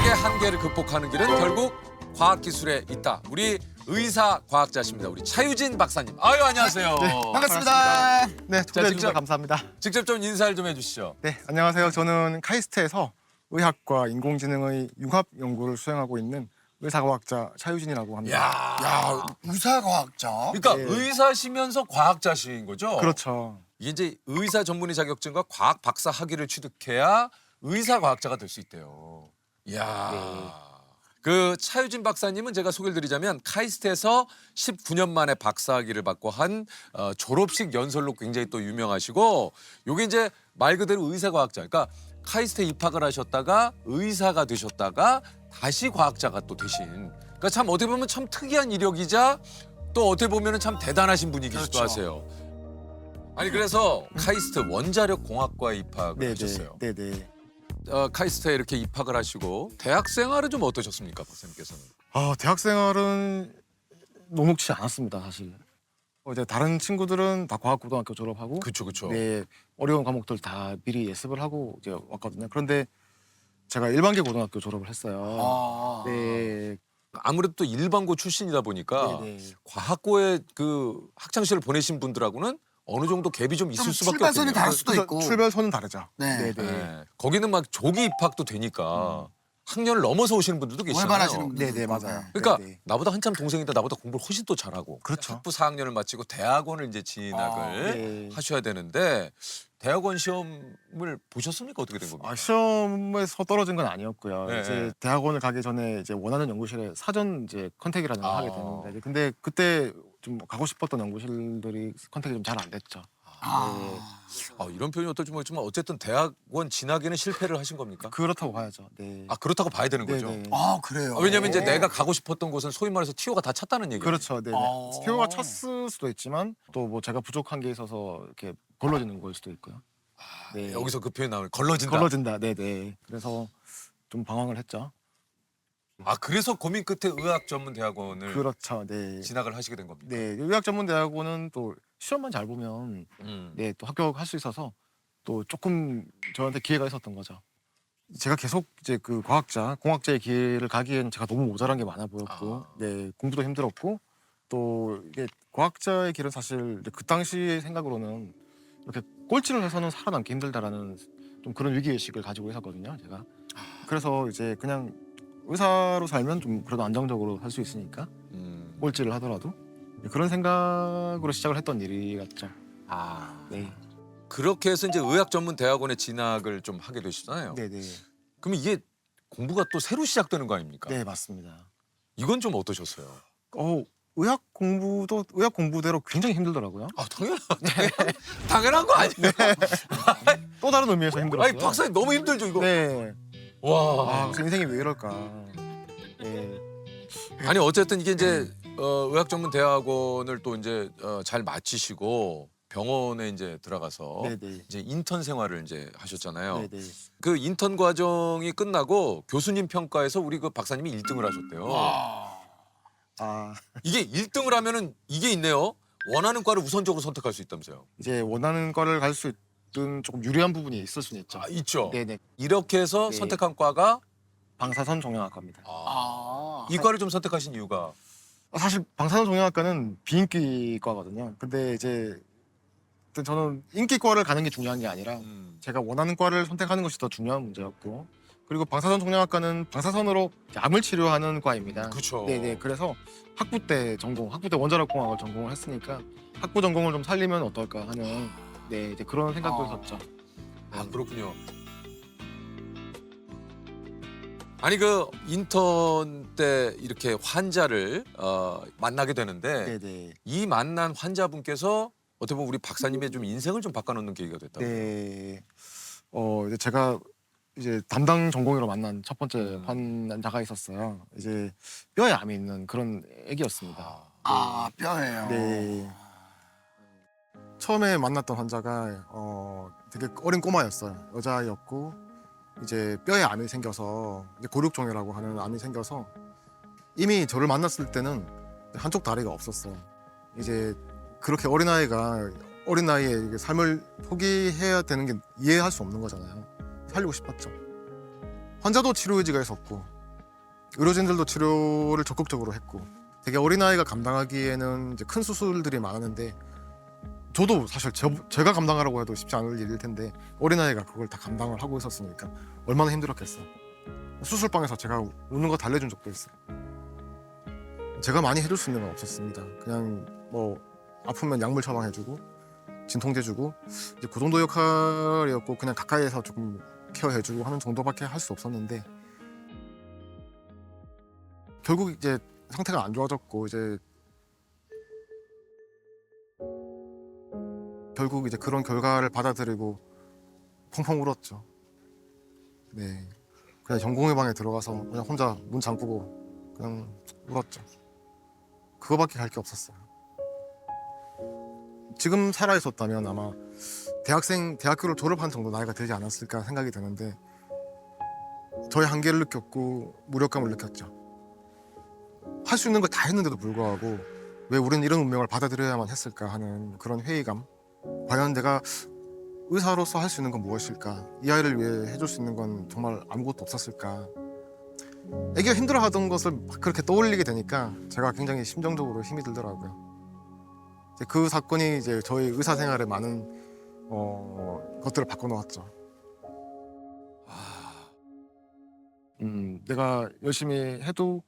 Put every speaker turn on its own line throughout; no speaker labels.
의학의 한계를 극복하는 길은 결국 과학기술에 있다. 우리 의사과학자십니다. 우리 차유진 박사님. 아유, 안녕하세요.
반갑습니다.
네, 초대해
직접-
주셔서 감사합니다.
직접 좀 인사를 좀 해주시죠.
네, 안녕하세요. 저는 카이스트에서 의학과 인공지능의 융합 연구를 수행하고 있는 의사과학자 차유진이라고 합니다.
야,
의사과학자.
그러니까
네.
의사시면서 과학자신 거죠?
그렇죠.
이게 이제 의사 전문의 자격증과 과학 박사 학위를 취득해야 의사과학자가 될 수 있대요. 이야.
네.
그 차유진 박사님은 제가 소개를 드리자면 카이스트에서 19년 만에 박사학위를 받고 한 졸업식 연설로 굉장히 또 유명하시고 요게 이제 말 그대로 의사과학자. 그러니까 카이스트에 입학을 하셨다가 의사가 되셨다가 다시 과학자가 또 되신. 그러니까 참 어떻게 보면 참 특이한 이력이자 또 어떻게 보면 참 대단하신 분이기도
그렇죠.
하세요. 아니 그래서 카이스트 원자력 공학과에 입학을
네,
하셨어요.
네, 네, 네.
카이스트에 이렇게 입학을 하시고 대학 생활은 좀 어떠셨습니까, 박사님께서는?
대학 생활은 녹록치 않았습니다, 사실. 이제 다른 친구들은 다 과학고등학교 졸업하고,
그렇죠, 그렇죠.
네, 어려운 과목들 다 미리 예습을 하고 이제 왔거든요. 그런데 제가 일반계 고등학교 졸업을 했어요.
아.
네,
아무래도 또 일반고 출신이다 보니까
네, 네.
과학고에 그 학창 시절 보내신 분들하고는 어느 정도 갭이 좀 있을
좀
수밖에
출발선이
없거든요.
다를 수도 있고.
출발선은 다르죠.
네.
네. 거기는 막 조기 입학도 되니까 학년을 넘어서 오시는 분들도 계시잖아요.
월반하시는 분들.
네, 네, 맞아요.
그러니까
네, 네.
나보다 한참 동생인데 나보다 공부를 훨씬 또 잘하고
그렇죠.
학부 4학년을 마치고 대학원을 이제 진학을
네.
하셔야 되는데 대학원 시험을 보셨습니까? 어떻게 된 겁니까?
시험에서 떨어진 건 아니었고요.
네,
이제
네.
대학원을 가기 전에 이제 원하는 연구실에 사전 이제 컨택이라는 걸
아.
하게 되는데, 이제 근데 그때 좀 가고 싶었던 연구실들이 컨택이 좀 잘 안 됐죠.
이런 표현이 어떨지 모르겠지만 어쨌든 대학원 진학에는 실패를 하신 겁니까?
그렇다고 봐야죠. 네.
그렇다고 봐야 되는
네,
거죠.
네.
그래요.
왜냐면 이제 내가 가고 싶었던 곳은 소위 말해서 티오가 다 찼다는 얘기예요.
그렇죠. 네.
아.
티오가 찼을 수도 있지만 또 뭐 제가 부족한 게 있어서 이렇게 걸러지는 걸 수도 있고요. 네.
여기서 그 표현 나오는 걸러진다.
걸러진다. 네, 네. 그래서 좀 방황을 했죠.
그래서 고민 끝에 의학 전문 대학원을
그렇죠. 네.
진학을 하시게 된 겁니다.
네. 의학전문대학원은 또 시험만 잘 보면
음.
네, 또 합격할 수 있어서 또 조금 저한테 기회가 있었던 거죠. 제가 계속 이제 그 공학자의 길을 가기에는 제가 너무 모자란 게 많아 보였고, 네, 공부도 힘들었고, 또 이게 과학자의 길은 사실 이제 그 당시 생각으로는 이렇게 꼴찌를 해서는 살아남기 힘들다라는 좀 그런 위기의식을 가지고 있었거든요, 제가. 그래서 이제 그냥 의사로 살면 좀 그래도 안정적으로 살 수 있으니까 꼴찌를 하더라도 그런 생각으로 시작을 했던 일이 같죠. 네,
그렇게 해서 이제 의학 전문 대학원에 진학을 좀 하게 되시잖아요.
네, 네,
그럼 이게 공부가 또 새로 시작되는 거 아닙니까?
네, 맞습니다.
이건 좀 어떠셨어요?
의학 공부도 의학 공부대로 굉장히 힘들더라고요.
당연한 거 아니에요?
또 다른 의미에서 힘들었어요.
아니 박사님 너무 힘들죠 이거.
네.
와.
그래서 인생이 왜 이럴까. 네.
아니 어쨌든 이게 이제 의학 전문 대학원을 또 이제 잘 마치시고 병원에 이제 들어가서
네네.
이제 인턴 생활을 이제 하셨잖아요.
네네.
그 인턴 과정이 끝나고 교수님 평가에서 우리 그 박사님이 1등을 하셨대요. 이게 1등을 하면은 이게 있네요. 원하는 과를 우선적으로 선택할 수 있다면서요.
이제 원하는 과를 갈 수 있든 조금 유리한 부분이 있을 수는 있죠.
있죠.
네네.
이렇게 해서
네.
선택한 과가
방사선 종양학과입니다.
이 과를 좀 선택하신 이유가
사실 방사선 종양학과는 비인기과거든요. 근데 이제 저는 인기과를 가는 게 중요한 게 아니라 제가 원하는 과를 선택하는 것이 더 중요한 문제였고, 그리고 방사선 종양학과는 방사선으로 암을 치료하는 과입니다.
그렇죠.
네네. 그래서 학부 때 원자력 공학을 전공을 했으니까 학부 전공을 좀 살리면 어떨까 하는 네, 이제 그런 생각도 있었죠.
그렇군요. 아니 그 인턴 때 이렇게 환자를 만나게 되는데
네네.
이 만난 환자분께서 어떻게 보면 우리 박사님의 좀 인생을 좀 바꿔놓는 계기가 됐다고.
네. 이제 제가 이제 담당 전공의로 만난 첫 번째 환자가 있었어요. 이제 뼈에 암이 있는 그런 애기였습니다.
뼈예요.
네. 처음에 만났던 환자가 되게 어린 꼬마였어요. 여자였고 이제 뼈에 암이 생겨서 이제 고륙종이라고 하는 암이 생겨서 이미 저를 만났을 때는 한쪽 다리가 없었어요. 이제 그렇게 어린 나이에 이게 삶을 포기해야 되는 게 이해할 수 없는 거잖아요. 살리고 싶었죠. 환자도 치료 의지가 있었고 의료진들도 치료를 적극적으로 했고 되게 어린아이가 감당하기에는 이제 큰 수술들이 많았는데 저도 사실 제가 감당하라고 해도 쉽지 않을 일일 텐데 어린아이가 그걸 다 감당을 하고 있었으니까 얼마나 힘들었겠어. 수술방에서 제가 우는 거 달래준 적도 있어요. 제가 많이 해줄 수 있는 건 없었습니다. 그냥 뭐 아프면 약물 처방해주고 진통제 주고 이제 그 정도 역할이었고 그냥 가까이에서 조금 케어해주고 하는 정도밖에 할 수 없었는데 결국 이제 상태가 안 좋아졌고 이제 결국 이제 그런 결과를 받아들이고 펑펑 울었죠. 네, 그냥 전공의 방에 들어가서 그냥 혼자 문 잠그고 그냥 울었죠. 그거밖에 할 게 없었어요. 지금 살아 있었다면 아마 대학교를 졸업한 정도 나이가 되지 않았을까 생각이 드는데 저의 한계를 느꼈고 무력감을 느꼈죠. 할 수 있는 걸 다 했는데도 불구하고 왜 우리는 이런 운명을 받아들여야만 했을까 하는 그런 회의감. 과연 내가 의사로서 할 수 있는 건 무엇일까? 이 아이를 위해 해줄 수 있는 건 정말 아무것도 없었을까? 애기가 힘들어하던 것을 막 그렇게 떠올리게 되니까 제가 굉장히 심정적으로 힘이 들더라고요. 이제 그 사건이 이제 저희 의사 생활에 많은 것들을 바꿔놓았죠. 내가 열심히 해도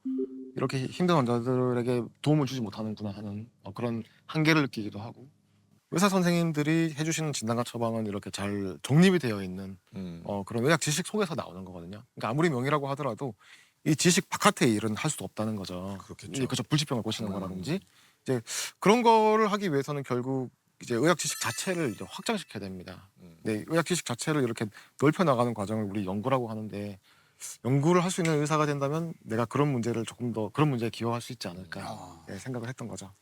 이렇게 힘든 환자들에게 도움을 주지 못하는구나 하는 그런 한계를 느끼기도 하고 의사 선생님들이 해주시는 진단과 처방은 이렇게 잘 정립이 되어 있는 그런 의학 지식 속에서 나오는 거거든요. 그러니까 아무리 명의라고 하더라도 이 지식 바깥의 일은 할 수도 없다는 거죠.
그렇겠죠.
그죠. 불치병을 고치는 거라든지 이제 그런 거를 하기 위해서는 결국 이제 의학 지식 자체를 이제 확장시켜야 됩니다. 네, 의학 지식 자체를 이렇게 넓혀 나가는 과정을 우리 연구라고 하는데 연구를 할 수 있는 의사가 된다면 내가 그런 문제를 조금 더 그런 문제에 기여할 수 있지 않을까 생각을 했던 거죠.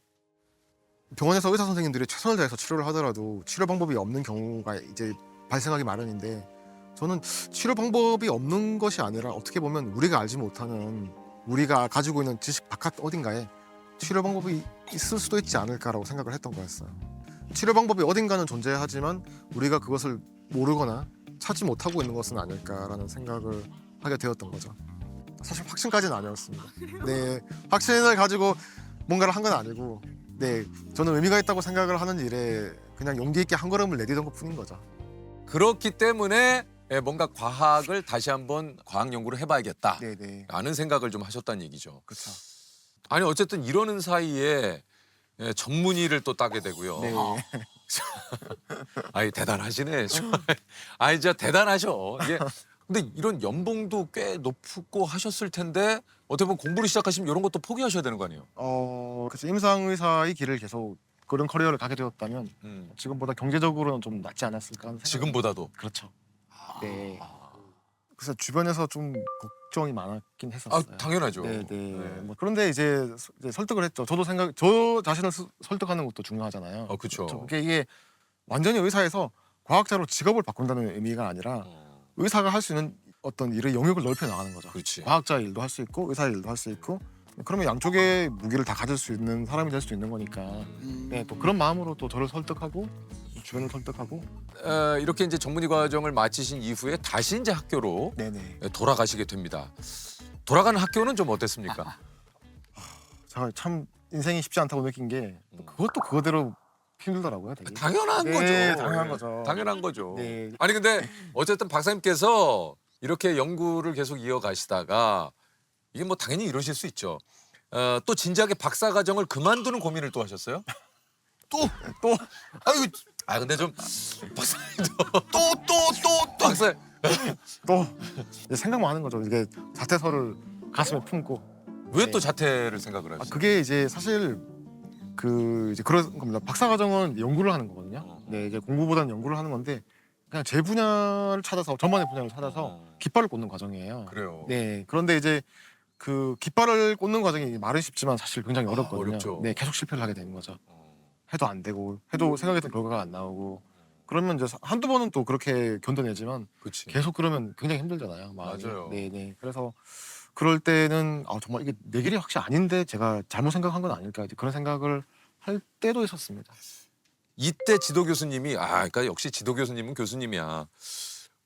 병원에서 의사 선생님들이 최선을 다해서 치료를 하더라도 치료 방법이 없는 경우가 이제 발생하기 마련인데 저는 치료 방법이 없는 것이 아니라 어떻게 보면 우리가 알지 못하는 우리가 가지고 있는 지식 바깥 어딘가에 치료 방법이 있을 수도 있지 않을까라고 생각을 했던 거였어요. 치료 방법이 어딘가는 존재하지만 우리가 그것을 모르거나 찾지 못하고 있는 것은 아닐까라는 생각을 하게 되었던 거죠. 사실 확신까지는 아니었습니다. 네, 확신을 가지고 뭔가를 한 건 아니고 네, 저는 의미가 있다고 생각을 하는 일에 그냥 용기 있게 한 걸음을 내디딘 것뿐인 거죠.
그렇기 때문에 뭔가 과학을 다시 한번 과학 연구를 해봐야겠다.
네네.
라는 생각을 좀 하셨다는 얘기죠.
그렇죠.
아니 어쨌든 이러는 사이에 전문의를 또 따게 되고요.
네.
아이 대단하시네. 아이 진짜 대단하셔. 이게 근데 이런 연봉도 꽤 높고 하셨을 텐데 어떻게 보면 공부를 시작하시면 이런 것도 포기하셔야 되는 거 아니에요?
그래서 임상 의사의 길을 계속 그런 커리어를 가게 되었다면 지금보다 경제적으로는 좀 낫지 않았을까 하는 생각.
지금보다도.
그렇죠. 네. 그래서 주변에서 좀 걱정이 많았긴 했었어요.
당연하죠.
네네.
네.
뭐 그런데 이제 설득을 했죠. 저 자신을 설득하는 것도 중요하잖아요.
그렇죠.
이게 완전히 의사에서 과학자로 직업을 바꾼다는 의미가 아니라 의사가 할 수 있는 어떤 일의 영역을 넓혀 나가는 거죠.
그렇지.
과학자 일도 할 수 있고 의사 일도 할 수 있고 그러면 양쪽의 무기를 다 가질 수 있는 사람이 될 수 있는 거니까 네, 또 그런 마음으로 또 저를 설득하고 주변을 설득하고
이렇게 이제 전문의 과정을 마치신 이후에 다시 이제 학교로
네네.
돌아가시게 됩니다. 돌아가는 학교는 좀 어땠습니까?
제가 참 인생이 쉽지 않다고 느낀 게 그것도 그거대로 힘들더라고요. 되게.
당연한
네,
거죠.
당연한 거죠.
당연한 거죠.
네.
아니 근데 어쨌든 박사님께서 이렇게 연구를 계속 이어가시다가 이게 뭐 당연히 이러실 수 있죠. 또 진지하게 박사 과정을 그만두는 고민을 또 하셨어요?
또
아유, 근데 좀 박사님도
또
박사
또 이제 생각만 하는 거죠. 이게 자퇴서를 가슴에 품고
왜
네.
또 자퇴를 생각을 하셨어요?
그게 이제 사실 이제 그런 겁니다. 박사 과정은 연구를 하는 거거든요. 네, 이제 공부보다는 연구를 하는 건데 그냥 제 분야를 찾아서 저만의 분야를 찾아서 깃발을 꽂는 과정이에요.
그래요.
네, 그런데 이제 그 깃발을 꽂는 과정이 말은 쉽지만 사실 굉장히 어렵거든요.
어렵죠.
네, 계속 실패를 하게 되는 거죠. 해도 안 되고 해도 생각했던 결과가 안 나오고 그러면 이제 한두 번은 또 그렇게 견뎌내지만
그렇지.
계속 그러면 굉장히 힘들잖아요. 마음이.
맞아요.
네. 그래서 그럴 때는 정말 이게 내 길이 확실히 아닌데 제가 잘못 생각한 건 아닐까 이제 그런 생각을 할 때도 있었습니다.
이때 지도 교수님이 그러니까 역시 지도 교수님은 교수님이야.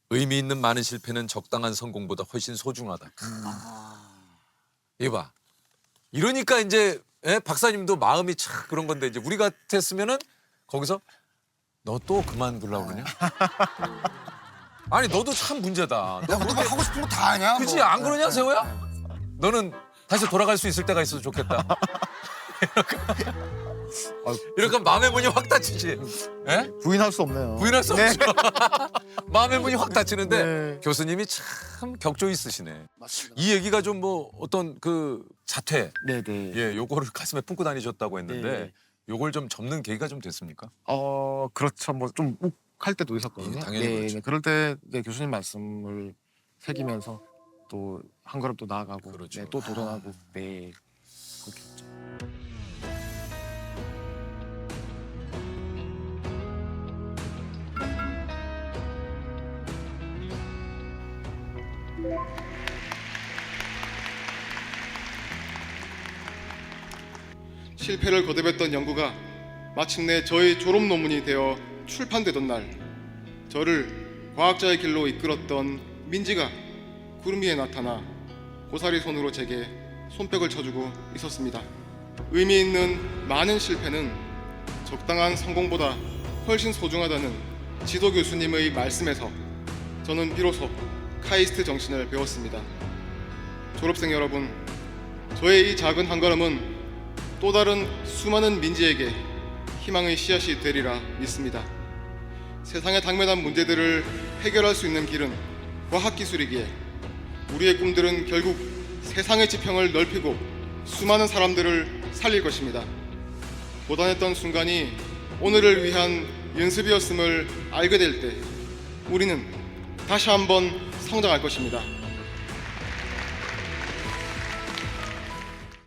의미 있는 많은 실패는 적당한 성공보다 훨씬 소중하다. 이봐. 이러니까 이제 박사님도 마음이 참 그런 건데 이제 우리 같았으면은 거기서 너 또 그만두려고 그러냐? 아니 너도 참 문제다. 너
너도 막 하고 싶은 거 다 하냐?
그치
뭐.
안 그러냐 세호야? 너는 다시 돌아갈 수 있을 때가 있어도 좋겠다. 이러니까 마음의 문이 확 닫히지. 예?
부인할 수 없네요.
부인할 수 없죠. 마음의 문이 확 닫히는데
네.
교수님이 참 격조 있으시네.
맞습니다.
이 얘기가 좀 뭐 어떤 그 자퇴,
네네.
예, 요거를 가슴에 품고 다니셨다고 했는데
네.
요걸 좀 접는 계기가 좀 됐습니까?
그렇죠. 뭐 좀 욱할 때도 있었거든요.
당연히 그렇죠.
네, 그럴 때 네, 교수님 말씀을 새기면서 또 한 걸음 또 나아가고
그렇죠.
네, 또 도전하고 네. 그렇게 했죠.
실패를 거듭했던 연구가 마침내 저의 졸업 논문이 되어 출판되던 날, 저를 과학자의 길로 이끌었던 민지가 구름 위에 나타나 고사리 손으로 제게 손뼉을 쳐주고 있었습니다. 의미 있는 많은 실패는 적당한 성공보다 훨씬 소중하다는 지도 교수님의 말씀에서 저는 비로소 카이스트 정신을 배웠습니다. 졸업생 여러분, 저의 이 작은 한 걸음은 또 다른 수많은 민지에게 희망의 씨앗이 되리라 믿습니다. 세상에 당면한 문제들을 해결할 수 있는 길은 과학기술이기에 우리의 꿈들은 결국 세상의 지평을 넓히고 수많은 사람들을 살릴 것입니다. 고단했던 순간이 오늘을 위한 연습이었음을 알게 될 때 우리는 다시 한번 성장할 것입니다.